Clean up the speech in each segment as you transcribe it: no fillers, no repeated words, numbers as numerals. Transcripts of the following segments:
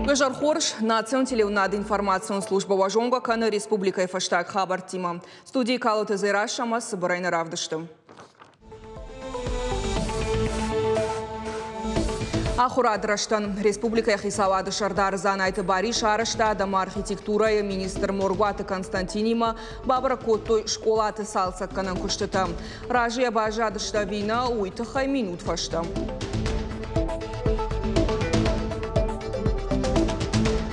Гажархорш национ телеунады информацион служба важонга каны республика фаштаг хабар тима. Студии калуты зайрашама с Барайна Равдыштым. Ахурадраштан республика Хисавады Шардар Занайты Бари Шарышта Адама архитектура и министр Моргуаты Константинима Бабра Коттой школаты салсак канан куштыта. Ражия бажадышта вина уйтахай минут фашта.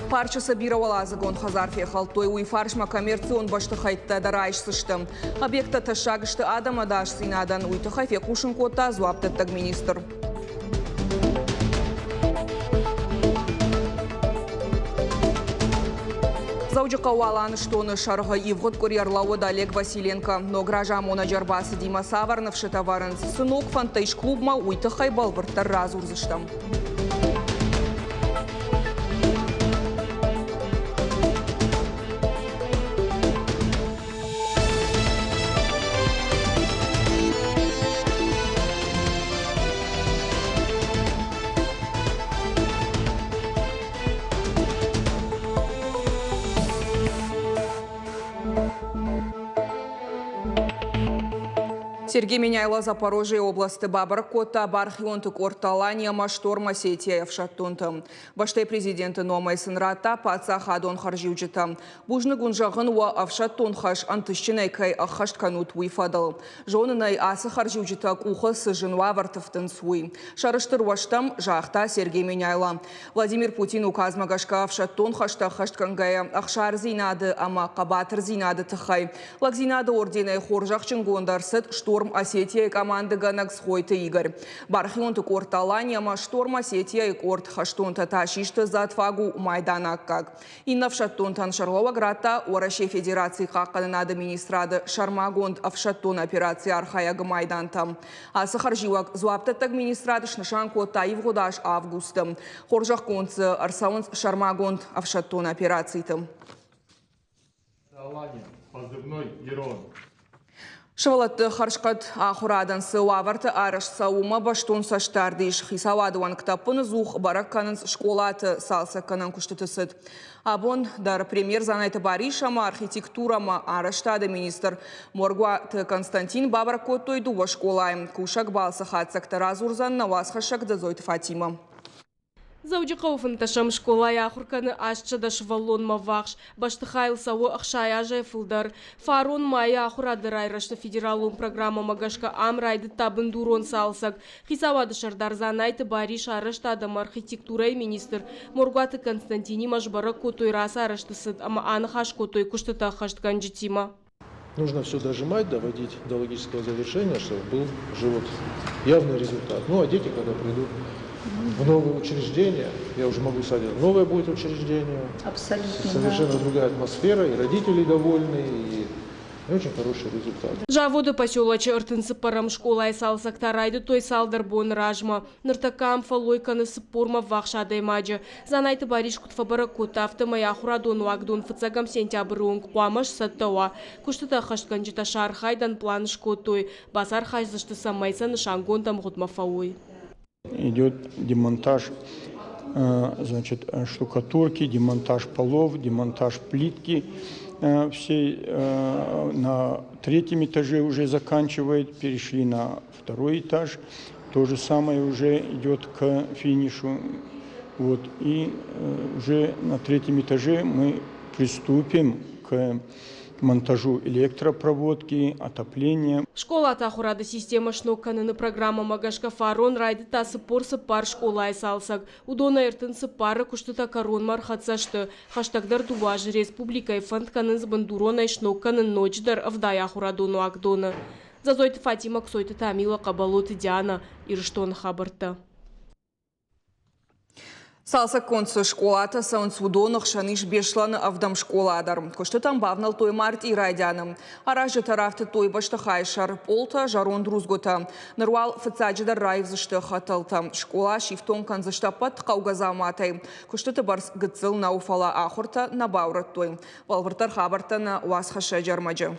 Парча собировала загон хазарфе халтой уй фаршма коммерцион баштахайтта дарайшсыштым. Объекта ташагышты Адама дашсинадан уйтахайфе кушын кота зуаптыттаг министр. Заудика уаланы штоны шарга Ивгод курьерлауыда Олег Василенко. Но гража Мона Джарбасы Дима Саварнов шетаварен сынок фантайш клубма уйтахай балбырттар разурзыштым. Сергей Меняйло Запорожье области Бабаркота Бархионтык Орталания Машторма Сетия Евшаттунтым. Баштай президенты Номай Сынрата Паца Хадон Харжиуджита. Бужны гунжагын уа Авшаттун Хаш Антыщинайкай Ахаштканут Уйфадал. Жонынай Асы Харжиуджита Куха Сыжынва Вартыфтын Суй. Шарыштыр Ваштам Жахта Сергей Меняйло. Владимир Путин указмагашка Авшаттун Хашта Хашткангая Ахшар Зинады Ама Кабатыр Зинады Тахай. Лагзинады орденай Хоржахчин Гондарсет Шторм Осетия команды Ганакс Хойта Игорь. Бархионтык Орталания Машторм Осетия и Корт Хаштунта Ташишта Затфагу Майданаккак. Инна Авшаттунтан Шарлова Грата Орашей Федерации Хаканада Министрады Шармагонд Авшаттун операции Архаяга Майдантам. А Сахарживак Зуаптатак Министрады Шнашанко Таивгудаш Августом. Хоржах Концы Арсаунс Шармагонд Авшаттун операциям. Позывной Ерон. Шавалатты харшқат ахурадан сылаварты арыш саума баштун саштардыш хисавадуан ктапын зух баракканынс школаты салса канан куштытысыд. Абон дар премьер занайты баришама архитектурама арыштады министр Моргуаты Константин Бабракоттой дува школаем. Кушак балса хатсакта разурзан навасхашак дазойт Фатима. Заудикауфын ташам школа яхурканы ашча даш валон мавахш, баштыхайл савы ахшая жайфылдар. Фарон мая ахурады райрашты федералун программа магашка амрайды табын дурон салсак. Хисавады шардар занайты бариш арышты адам архитектура и министр Моргуаты Константини Машбара Котой раса арыштысыд, ама анахаш Котой куштыта хашткан житима. Нужно все дожимать, доводить до логического завершения, чтобы был уже вот явный результат. Ну а дети, когда придут в новые учреждения, я уже могу сказать, новое будет учреждение. Абсолютно. Совершенно другая атмосфера, и родители довольны, и очень хороший результат. Жаводы поселочи ыртынсы парам школа и салсак тарайды той салдар бон ражма. Ныртакам фалойканы сыппорма вахшадай маджа. Занайты бариш кутфабара кутафты мая хурадон уагдон фыцагам сентябрь онг пуамаш саттауа. Куштыта хаштканжита шархайдан план шкотой. Басар хашзышты самайса нышангон там гудмафауй. Идет демонтаж значит, штукатурки, демонтаж полов, демонтаж плитки. Всей на третьем этаже уже заканчивает, перешли на второй этаж. То же самое уже идет к финишу. Вот, и уже на третьем этаже мы приступим к монтажу электропроводки, отопления. Школа тахурада система шнокканыны программа магашка фарон райды тасы порсы пар школа айсалсак. Удона эртынсы пары куштыта корон мархатсашты. Хаштагдар дуважы республика и фантканын збандурона и шнокканын ночдар авдай ахурадону агдона. Зазойты Фатима ксойты Тамила Кабалоты Диана Ирштон Хабарта. Салса концы школата саунс удонах шаниш бешланы авдам школадар. Кошты там бавнал той март и райдяным. Аражы тарафты той баштахай шар полта жарон друзгота. Нарвал фацаджидар райв заштахаталта. Школа шифтон кан заштапат каугазаматай. Кошты табарс гыцыл науфала ахурта на баурат той. Валвартар хабарта на уасхаша джармаджа.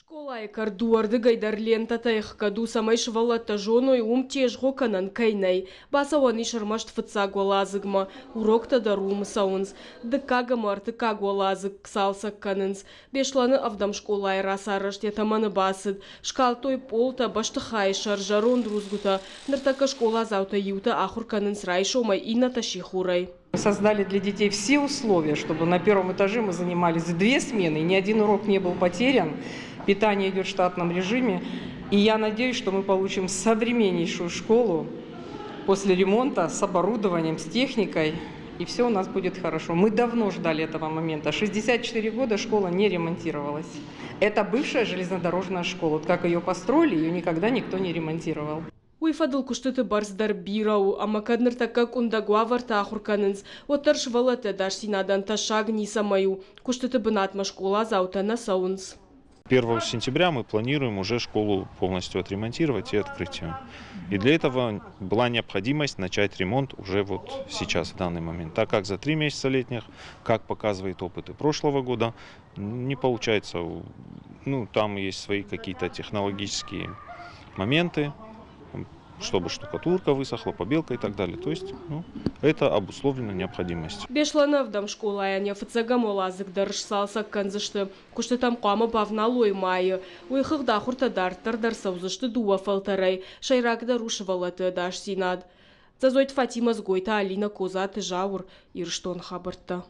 Школа кардуарды гайдар лента тайх каду самай швалата жоной теж гоканан кайнай. Басавани шармашт фацагуалазыгма. Урокта дарум саунс. Дыкага марты кагуалазык ксалса канынс. Бешланы авдам школа расарышт ятаманы басыд. Шкалтой полта баштыхай шаржарон друзгута. Ныртака школа заута юта ахур канынс райшомай и наташихурай. Мы создали для детей все условия, чтобы на первом этаже мы занимались 2 смены, ни один урок не был потерян. Питание идет в штатном режиме. И я надеюсь, что мы получим современнейшую школу после ремонта с оборудованием, с техникой. И все у нас будет хорошо. Мы давно ждали этого момента. 64 года школа не ремонтировалась. Это бывшая железнодорожная школа. Вот как ее построили, ее никогда никто не ремонтировал. Уйфадыл куштыты барздар бирау, амакадныр такак ундагуавар тахурканынс. Отарш валаты даш синадан ташаг нисамаю. Куштыты бынатма школа заутана саунс. 1 сентября мы планируем уже школу полностью отремонтировать и открыть ее. И для этого была необходимость начать ремонт уже вот сейчас, в данный момент. Так как за 3 месяца летних, как показывает опыт и прошлого года, не получается. Ну, там есть свои какие-то технологические моменты, чтобы штукатурка высохла, побелка и так далее. То есть, это обусловлено необходимостью. Бешланов дам школа, а не фацагамолазык даршсалса канзышты. Кушты там қамы бавналой майы. Уйхых да хурта дартар дарсаузышты дуа фалтарай. Шайрак дарушывалаты даш синад. Зазойт Фатима сгойта Алина Козаты жаур ирштон хабарта.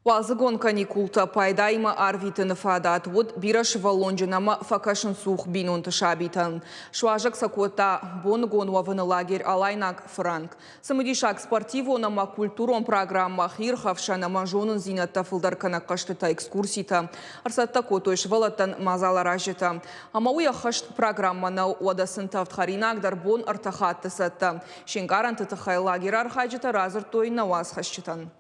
Уазыгон каникулта пайдайма арвитын фадат вот бираш валонжинама факашын сух бинунты шабитан. Шуажак сакота бонгон вавыны лагерь алайнак франк. Самыдишак спортивонама культурон программа хирхавшанама жонын зинатта фылдаркана каштыта экскурсита. Арсатта котойш валаттан мазала ражита. Ама уя хашт программана уадасын тавтхаринак дарбон артахатты сатта. Шенгаран тытыхай лагерь архаджита разыр той наваз хашчитан.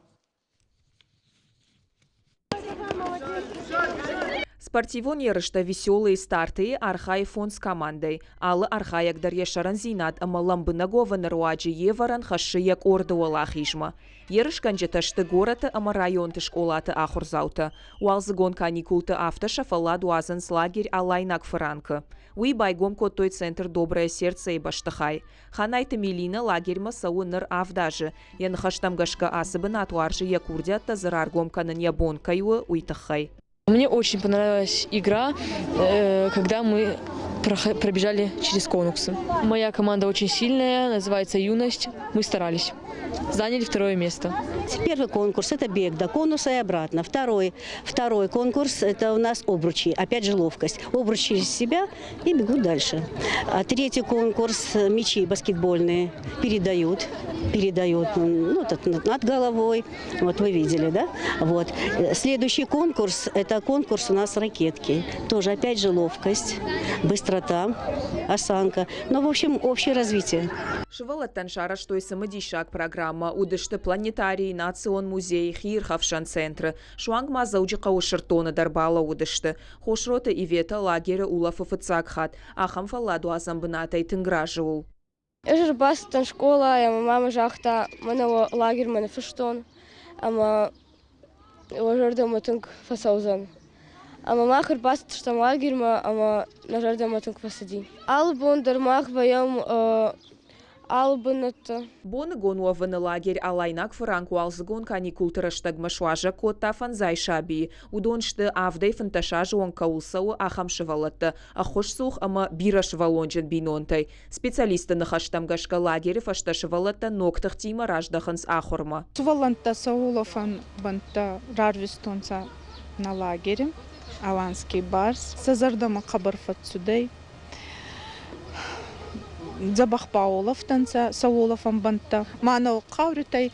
Спортивон ярышта веселые старты Архай фон с командой. Аллы Архаяк дарьешаран зинат амаламбына гованы руаджи еваран хашияк ордуала хижма. Ярыш канжеташты гораты ама районты школаты ахурзаута. Уалзыгон каникулты авто шафаладу азанс лагерь алайнак франка. Уи байгом коттой центр доброе сердце и баштахай. Ханайты Милина лагерьма сауыныр авдажы. Ян хаштамгашка асыбын атуаржы якурдятта зараргом канын ябон кайуы уйтахай. Мне очень понравилась игра, когда мы пробежали через конкурсы. Моя команда очень сильная, называется «Юность». Мы старались. Заняли 2 место. Первый конкурс – это бег до конуса и обратно. Второй конкурс – это у нас обручи. Опять же ловкость. Обручи из себя и бегут дальше. А 3-й конкурс – мячи баскетбольные. Передают над головой. Вот вы видели, да? Вот. Следующий конкурс – это конкурс у нас ракетки. Тоже опять же ловкость, быстрота, осанка. Ну, в общем, общее развитие. Шывалаттан шара, что и самодишак программа, удышты планетарий, национ музей, хирхавшан центры, шуангма зауджика ушертона дарбала удышты, хошрота и вета лагеря улафа фацакхат, ахам фалладу азамбыната и тынграживул. Я же бастан школа, я мама жахта, мене лагерь, мене фаштон, ама ложердам тынк фасаузан. Ама махар баст штам лагерь, ама нажердам тынк фасади. Албон дармах ваям албыната. Боны гонуавыны лагерь алайнак франку алзыгон каникултырыштагма шуажа котта фанзай шаби. Удоншты авдай фанташажы он каулсау ахамшывалатты. Ахошсух ама бирашвалонжен бинонтай. Специалисты нахаштамгашка лагерь фашташывалатты ноктах тима раждаханс ахурма. Суваланта саулофан банта рарвистонца на лагере. Аланский барс. Сазардама кабарфат судей. Забах Паулов танца Сауловом банта. Мано кавритай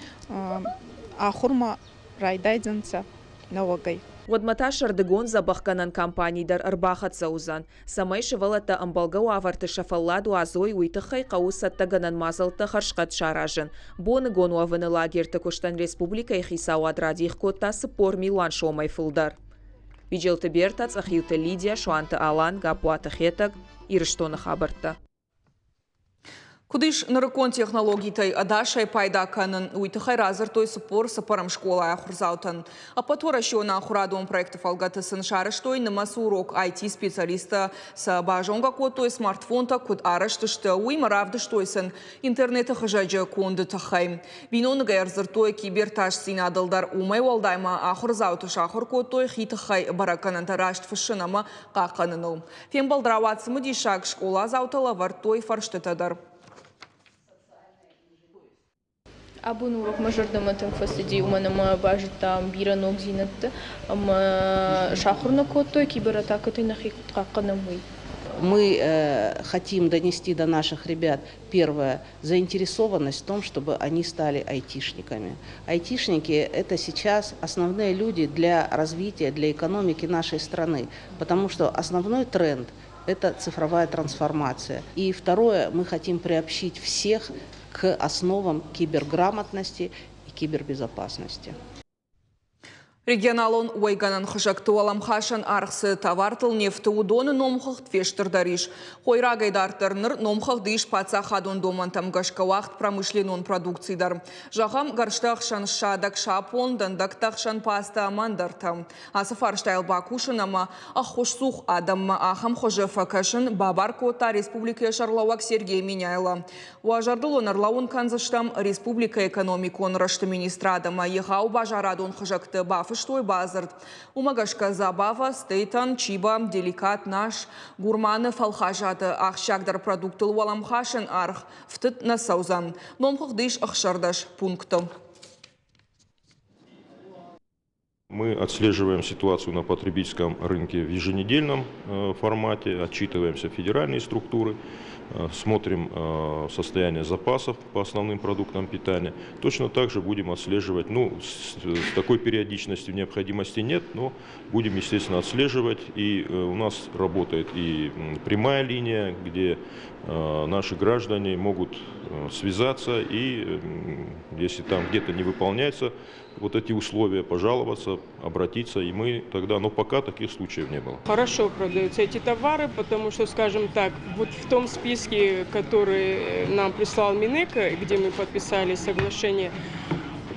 ахурма райдайдзанца навагай. Водмата шардыгон забахканан компанийдар арбахат саузан. Самай шывалата амбалгау аварты шафалладу азой уйтыхай каусаттаганан мазалты харшкат шаражын. Боны гонуавыны лагерты Коштан республика ихисау адрадих котта сыпор Милан шомай фылдар. Виджелты бертац ахилты Лидия, Шуанты Алан, Гапуаты Хетак, Ирыштоны хабарта. Кудыш нарыкон технологийтай адашай пайда канын уйтыхай разыр той спор сапарам школа ахурзаутан. А потора шиона ахурадон проектов алгатысын шарыштой намасы урок IT-специалиста с бажонга котой смартфонта куд арыштышты уймаравдыштойсын интернеты хыжаджа конды тахай. Биноныга ярзыртой киберташ синадылдар умай валдайма ахурзаутыш ахур котой хитыхай бараканан тарашт фышынама қақаныныл. Фембалдраватсымы дишак школа заутала вартой фарштетадар. Абун урок мажордаматын фасиди уманама бажитам биранок зинатты, ама шахурна коттой кибератакатой нахикутка канамый. Мы хотим донести до наших ребят, первое, заинтересованность в том, чтобы они стали айтишниками. Айтишники – это сейчас основные люди для развития, для экономики нашей страны, потому что основной тренд – это цифровая трансформация. И второе, мы хотим приобщить всех к основам киберграмотности и кибербезопасности. Регионалон уайганан хышақты аламхашан арқсы тавартыл нефті удоны номхық твештірдариш. Хойрагайдартырныр номхық дейш паца хадон домантам гашка вақт промышленон продукцидар. Жағам гарштақ шан шадак шапон дандактақ шан паста мандартам. Асыфарштайл бакушын ама ахошсух адамма ахам хожефа кашын Бабаркота республика шарлауак Сергей Миняйла. Уажардылон арлауын канзыштам республика экономикон рашты министрадама ехау бажарадон хыжақты бафы что и базард. Умагашка забава, стейтан, чиба, деликат наш, гурманы фалхажаты, ахшагдар продукты луаламхашен арх, втыт на саузан. Номхах дыш ахшардаш пунктом. Мы отслеживаем ситуацию на потребительском рынке в еженедельном формате, отчитываемся федеральные структуры, смотрим состояние запасов по основным продуктам питания. Точно так же будем отслеживать, с такой периодичностью необходимости нет, но будем, естественно, отслеживать. И у нас работает и прямая линия, где наши граждане могут связаться и, если там где-то не выполняется вот эти условия, пожаловаться, обратиться, и мы тогда, но пока таких случаев не было. Хорошо продаются эти товары, потому что, скажем так, вот в том списке, который нам прислал Минэко, где мы подписали соглашение,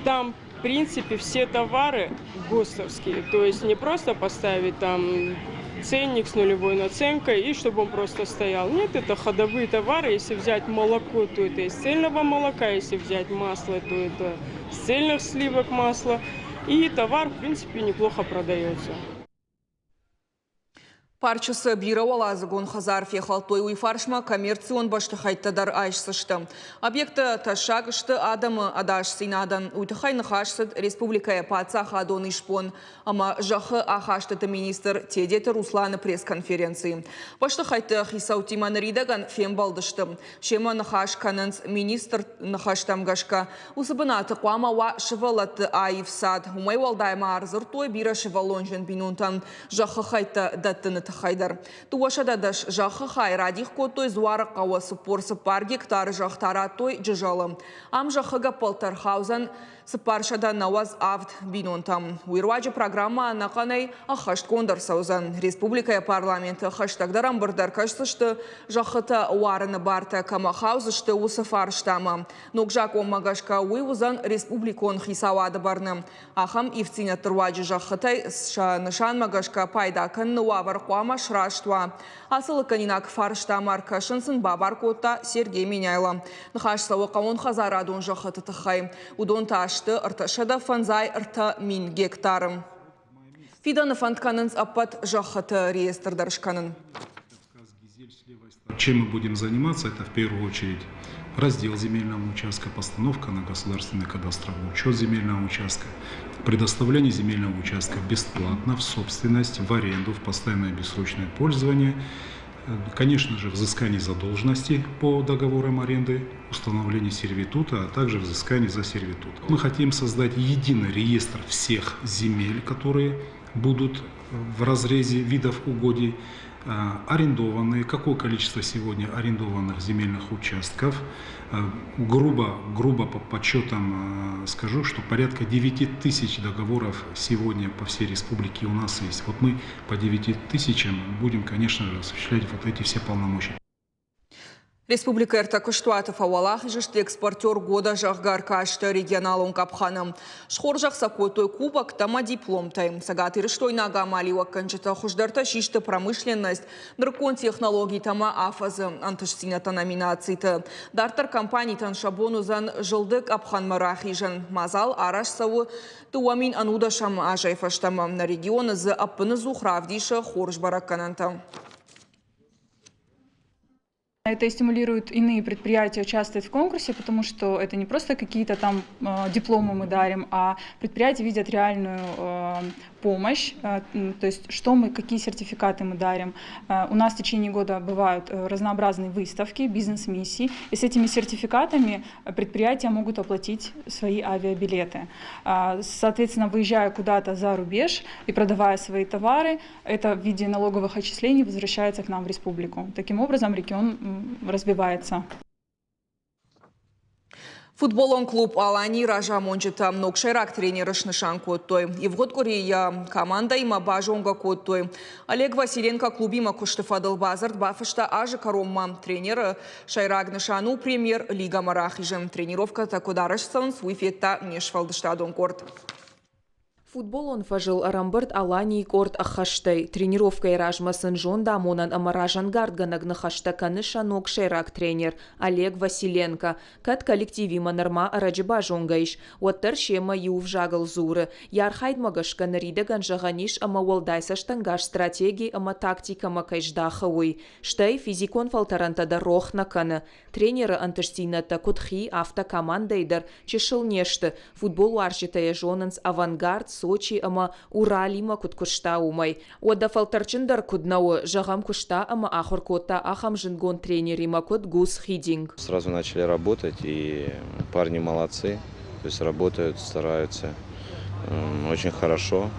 там, в принципе, все товары ГОСТовские, то есть не просто поставить там ценник с нулевой наценкой и чтобы он просто стоял. Нет, это ходовые товары. Если взять молоко, то это из цельного молока. Если взять масло, то это из цельных сливок масла. И товар, в принципе, неплохо продается. Парчысы бирауала загон хазар фехалтой уйфаршма коммерцион баштыхайттадар айшсышты. Объекты ташагышты адамы адаш синадан уйтыхай нахашсыд республикая паца хадон ишпон, ама жахы ахаштыты министр тедеті Русланы пресс-конференции. Баштыхайты хисаутиман ридаган фембалдышты. Шема нахаш канынц министр нахаштам гашка. Усыбынаты қуамауа шывалаты айфсад. Умай валдайма арзыртой бира шывалонжен бинунтан жахы хайты даттыны хайдар. Туашада даш жахы хай радих котой зуары қауасы порсы пар гектары жақтара той жыжалы. Ам жахыға пылтархаузан сыпаршада наваз авд бинонтам. Уйрваджы программа нақанай ахашт кондар саузан. Республикая парламенты хаштагдарам бірдар кашсышты жахыта уарыны барта камахаузышты усы фарштама. Нокжак омагашка уйвузан республикон хисавады барны. Ахам ивцина тұрваджы жахытай нышан магашка пайда кынны уавар қуама шыраштуа. Асылы канинак фарштамар кашынсын Бабаркота Сергей Миняйла. Нхашсауы қауын хазарадун жахыты тахай. Удон ташты ырташада фанзай ырта мин гектарым. Фиданы фандканынс аппат жахыты реестрдаршканын. Чем мы будем заниматься, это в первую очередь раздел земельного участка, постановка на государственный кадастровый учет земельного участка, предоставление земельного участка бесплатно в собственность, в аренду, в постоянное бессрочное пользование, конечно же, взыскание задолженности по договорам аренды, установление сервитута, а также взыскание за сервитут. Мы хотим создать единый реестр всех земель, которые будут в разрезе видов угодий, арендованные, какое количество сегодня арендованных земельных участков. Грубо по подсчетам скажу, что порядка 9000 договоров сегодня по всей республике у нас есть. Вот мы по 9000 будем, конечно же, осуществлять вот эти все полномочия. Республика Эртакуштуатов авалах жишт экспортер года жағгар кашты регионал онкапханым. Шхор жақса көтой кубок тама дипломтай. Сагат ирыштой нага малива канчыта хуждарта шишты промышленность, дракон технологий тама афазы антышсината номинацийты. Дартар компаний тан шабонузан жылдык апхан марахижан. Мазал араш савы туамин анудашам ажайфаштама. На регионы за аппыны зухравдиша хорж бараккананта. Это стимулирует иные предприятия участвовать в конкурсе, потому что это не просто какие-то там дипломы мы дарим, а предприятия видят реальную помощь, то есть какие сертификаты мы дарим. У нас в течение года бывают разнообразные выставки, бизнес-миссии, и с этими сертификатами предприятия могут оплатить свои авиабилеты. Соответственно, выезжая куда-то за рубеж и продавая свои товары, это в виде налоговых отчислений возвращается к нам в республику. Таким образом, регион развивается. Футболон клуб Алани Ража Мончита Нокшайрак тренера Шнышан Коттой. И в год Корея команда има Бажонга Коттой. Олег Василенко клубима Куштефадыл Базард Бафышта Ажи Каромма тренер Шайрак Нышану премьер-лига Марахижем. Тренировка такударышсан свифетта Нешфалдыштадон корт. Футбол он фажил Арамберт Алани корт ахаштай. Тренировка иражмасын жон дамонан амаражан гардганаг нахашта каныша Нокшайрак тренер Олег Василенко. Кат коллективи манарма араджиба жонгайш. Уаттар шема юв жагал зуры. Ярхайд магашка нарида ганжаганиш ама уалдайса штангаш стратегии ама тактика макайждахауй. Штай физикон фалтаранта да рох накана. Тренера антыштината кутхи автокомандайдар чешил нешты. Футбол уаржитая жонанс авангард Сочи ама Уралима куткушта умай. Ода фалтарчиндар куднау жагам кушта ама ахоркота ахам жингон тренерима код гус хидинг. Сразу начали работать, и парни молодцы, то есть работают, стараются. Очень хорошо,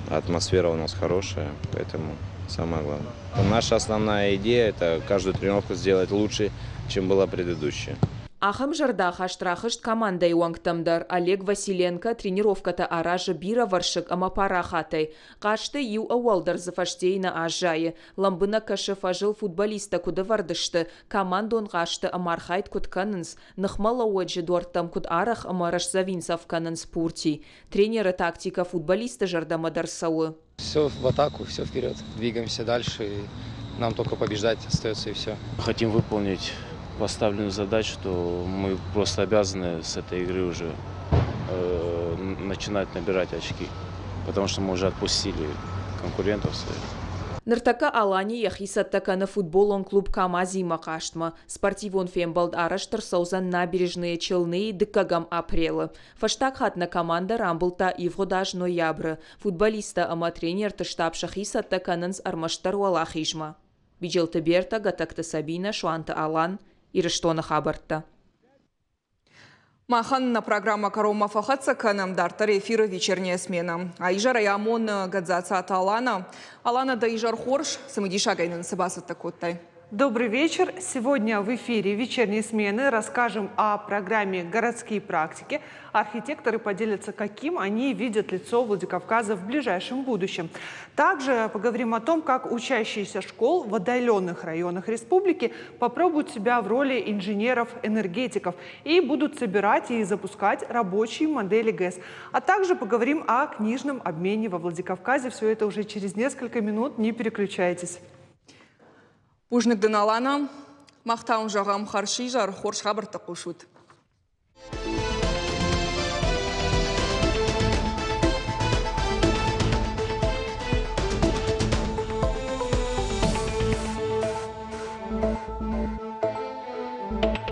атмосфера у нас хорошая, поэтому самое главное. Наша основная идея – это каждую тренировку сделать лучше, чем была предыдущая. Ахам жардах аштрахышт командой уангтамдар Олег Василенко тренировката аража бира варшик ама парахатай. Кашты ю ауалдар зафаштейна ажае. Ламбына кашев ажил футболиста куда вардышты. Командон кашты амархайт куд канынс. Нахмала уаджи дуартам куд арах амараш завинсав канынс пурти. Тренера тактика футболиста жардамадар сауы. Все в атаку, все вперед. Двигаемся дальше. И нам только побеждать остается и все. Хотим выполнить поставленную задачу, что мы просто обязаны с этой игры уже начинать набирать очки, потому что мы уже отпустили конкурентов своих. Ныртака Алани яхисаттака на футболон клуб Камазима каштма. Спортивон фембалд араштар саузан набережные Челны дыккагам апрелы. Фаштак хатна команда рамбылта и вгодаж ноябры. Футболиста ама тренер штаб шахисаттака нанс армаштар валахижма. Биджелта Берта, Гатакта Сабина, Шуанта Алан. Ирыштона хабарта. Маханна программа Карома Фахатсаканам дартар эфира «Вечерняя смена». Айжар Аямон Гадзаца Алана. Алана да Ижар Хорш, самодиша гайнан сабаса такоттай. Добрый вечер. Сегодня в эфире «Вечерней смены» расскажем о программе «Городские практики». Архитекторы поделятся, каким они видят лицо Владикавказа в ближайшем будущем. Также поговорим о том, как учащиеся школ в отдаленных районах республики попробуют себя в роли инженеров-энергетиков и будут собирать и запускать рабочие модели ГЭС. А также поговорим о книжном обмене во Владикавказе. Все это уже через несколько минут. Не переключайтесь. Пужник Даналана, Махтаун Жагам Харшижар, Хорш Хабарта Кушут.